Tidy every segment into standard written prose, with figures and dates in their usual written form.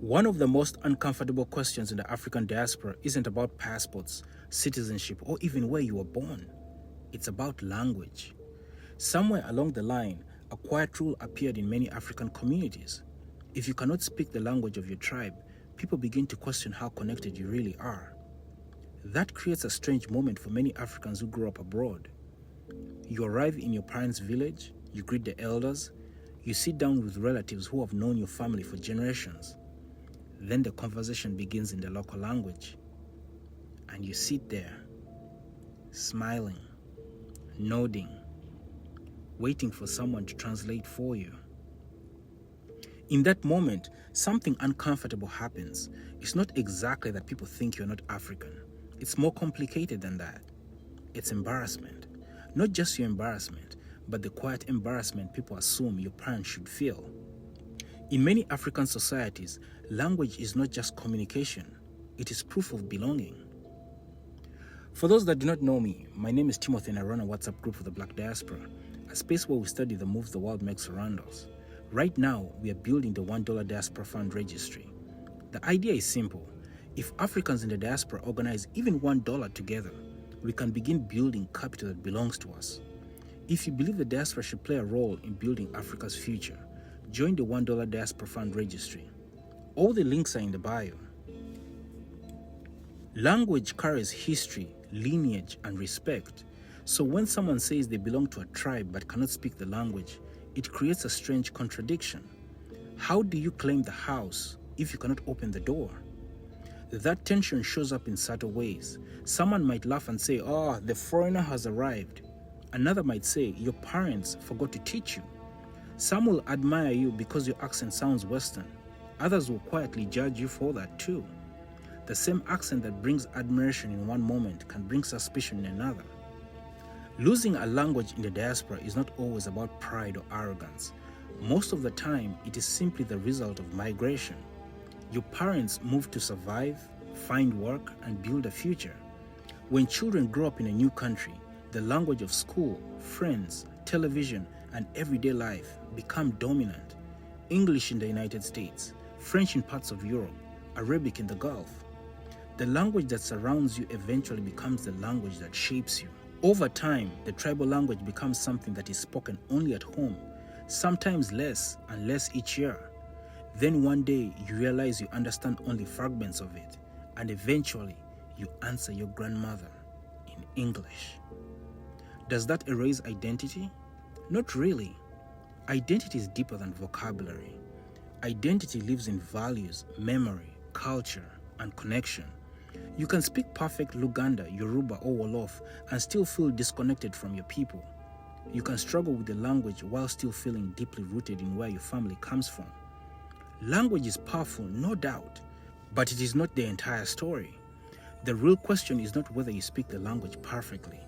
One of the most uncomfortable questions in the African diaspora isn't about passports, citizenship, or even where you were born. It's about language. Somewhere along the line, a quiet rule appeared in many African communities. If you cannot speak the language of your tribe, people begin to question how connected you really are. That creates a strange moment for many Africans who grew up abroad. You arrive in your parents' village, you greet the elders, you sit down with relatives who have known your family for generations. Then the conversation begins in the local language. And you sit there, smiling, nodding, waiting for someone to translate for you. In that moment, something uncomfortable happens. It's not exactly that people think you're not African. It's more complicated than that. It's embarrassment. Not just your embarrassment, but the quiet embarrassment people assume your parents should feel. In many African societies, language is not just communication, it is proof of belonging. For those that do not know me, my name is Timothy and I run a WhatsApp group for the Black Diaspora, a space where we study the moves the world makes around us. Right now, we are building the $1 Diaspora Fund Registry. The idea is simple. If Africans in the diaspora organize even $1 together, we can begin building capital that belongs to us. If you believe the diaspora should play a role in building Africa's future, join the $1 Diaspora Fund Registry. All the links are in the bio. Language carries history, lineage, and respect. So when someone says they belong to a tribe but cannot speak the language, it creates a strange contradiction. How do you claim the house if you cannot open the door? That tension shows up in subtle ways. Someone might laugh and say, "Oh, the foreigner has arrived." Another might say, "Your parents forgot to teach you." Some will admire you because your accent sounds Western. Others will quietly judge you for that too. The same accent that brings admiration in one moment can bring suspicion in another. Losing a language in the diaspora is not always about pride or arrogance. Most of the time, it is simply the result of migration. Your parents moved to survive, find work, and build a future. When children grow up in a new country, the language of school, friends, television, and everyday life become dominant. English in the United States, French in parts of Europe, Arabic in the Gulf. The language that surrounds you eventually becomes the language that shapes you. Over time, the tribal language becomes something that is spoken only at home, sometimes less and less each year. Then one day, you realize you understand only fragments of it, and eventually, you answer your grandmother in English. Does that erase identity? Not really. Identity is deeper than vocabulary. Identity lives in values, memory, culture, and connection. You can speak perfect Luganda, Yoruba, or Wolof and still feel disconnected from your people. You can struggle with the language while still feeling deeply rooted in where your family comes from. Language is powerful, no doubt, but it is not the entire story. The real question is not whether you speak the language perfectly.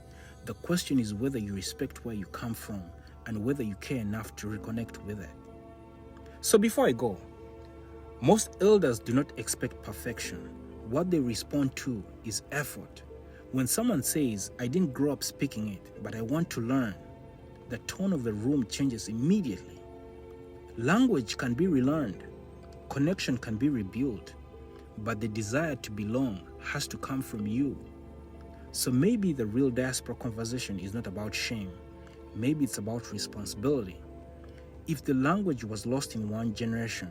The question is whether you respect where you come from and whether you care enough to reconnect with it. So before I go, most elders do not expect perfection. What they respond to is effort. When someone says, "I didn't grow up speaking it, but I want to learn," the tone of the room changes immediately. Language can be relearned, connection can be rebuilt, but the desire to belong has to come from you. So maybe the real diaspora conversation is not about shame. Maybe it's about responsibility. If the language was lost in one generation,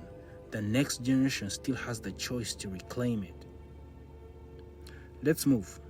the next generation still has the choice to reclaim it. Let's move.